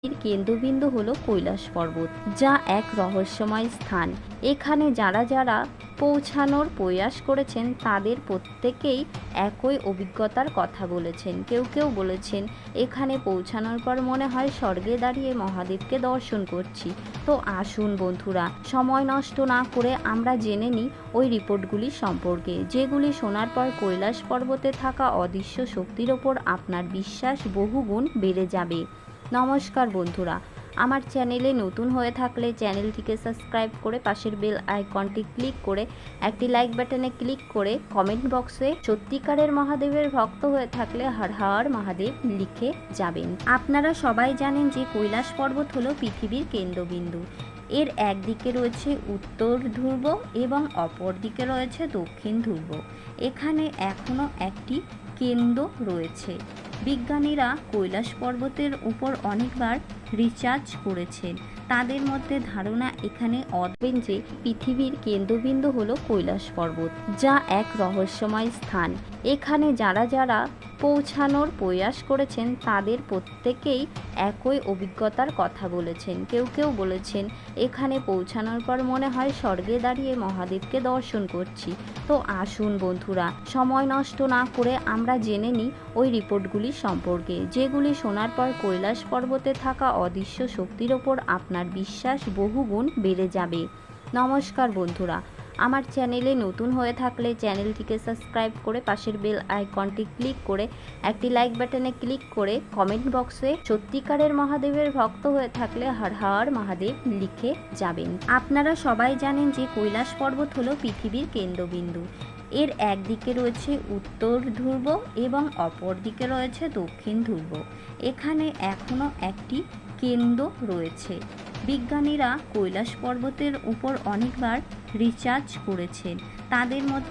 এর কেন্দ্রবিন্দু হলো কৈলাস পর্বত, যা এক রহস্যময় স্থান। এখানে যারা যারা পৌঁছানোর প্রয়াস করেছেন তাদের প্রত্যেকেই একই অভিজ্ঞতার কথা বলেছেন। কেউ কেউ বলেছেন এখানে পৌঁছানোর পর মনে হয় স্বর্গে দাঁড়িয়ে মহাদেবকে দর্শন করছি। তো আসুন বন্ধুরা, সময় নষ্ট না করে আমরা জেনে নিই ওই রিপোর্টগুলি সম্পর্কে, যেগুলি শোনার পর কৈলাস পর্বতে থাকা অদৃশ্য শক্তির ওপর আপনার বিশ্বাস বহুগুণ বেড়ে যাবে। নমস্কার বন্ধুরা, আমার চ্যানেলে নতুন হয়ে থাকলে চ্যানেলটিকে সাবস্ক্রাইব করে পাশের বেল আইকনটি ক্লিক করে একটি লাইক বাটনে ক্লিক করে কমেন্ট বক্সে সত্যিকারের মহাদেবের ভক্ত হয়ে থাকলে হর হর মহাদেব লিখে যাবেন। আপনারা সবাই জানেন যে কৈলাস পর্বত হলো পৃথিবীর কেন্দ্রবিন্দু। এর একদিকে রয়েছে উত্তর ধ্রুব এবং অপর দিকে রয়েছে দক্ষিণ ধ্রুব। এখানে এখনও একটি কেন্দ্র রয়েছে। বিজ্ঞানীরা কৈলাস পর্বতের উপর অনেকবার রিসার্চ করেছেন। তাদের মধ্যে ধারণা এখানে অদ্বেন যে পৃথিবীর কেন্দ্রবিন্দু হলো কৈলাস পর্বত, যা এক রহস্যময় স্থান। এখানে যারা যারা পৌঁছানোর প্রয়াস করেছেন তাদের প্রত্যেকেই একই অভিজ্ঞতার কথা বলেছেন। কেউ কেউ বলেছেন এখানে পৌঁছানোর পর মনে হয় স্বর্গে দাঁড়িয়ে মহাদেবকে দর্শন করছি। তো আসুন বন্ধুরা, সময় নষ্ট না করে আমরা জেনে নিই ওই রিপোর্টগুলি সম্পর্কে, যেগুলি শোনার পর কৈলাস পর্বতে থাকা অদৃশ্য শক্তির ওপর আপনার বিশ্বাস বহুগুণ বেড়ে যাবে। নমস্কার বন্ধুরা, আমার চ্যানেলে নতুন হয়ে থাকলে চ্যানেলটিকে সাবস্ক্রাইব করে পাশের বেল আইকনটি ক্লিক করে একটি লাইক বাটনে ক্লিক করে কমেন্ট বক্সে সত্যিকারের মহাদেবের ভক্ত হয়ে থাকলে হর হর মহাদেব লিখে যাবেন। আপনারা সবাই জানেন যে কৈলাস পর্বত হলো পৃথিবীর কেন্দ্রবিন্দু। এর একদিকে রয়েছে উত্তর ধ্রুব এবং অপর দিকে রয়েছে দক্ষিণ ধ্রুব। এখানে এখনও একটি কেন্দ্র রয়েছে। বিজ্ঞানীরা কৈলাস পর্বতের উপর অনেকবার রিসার্চ করেছেন। তাদের মধ্যে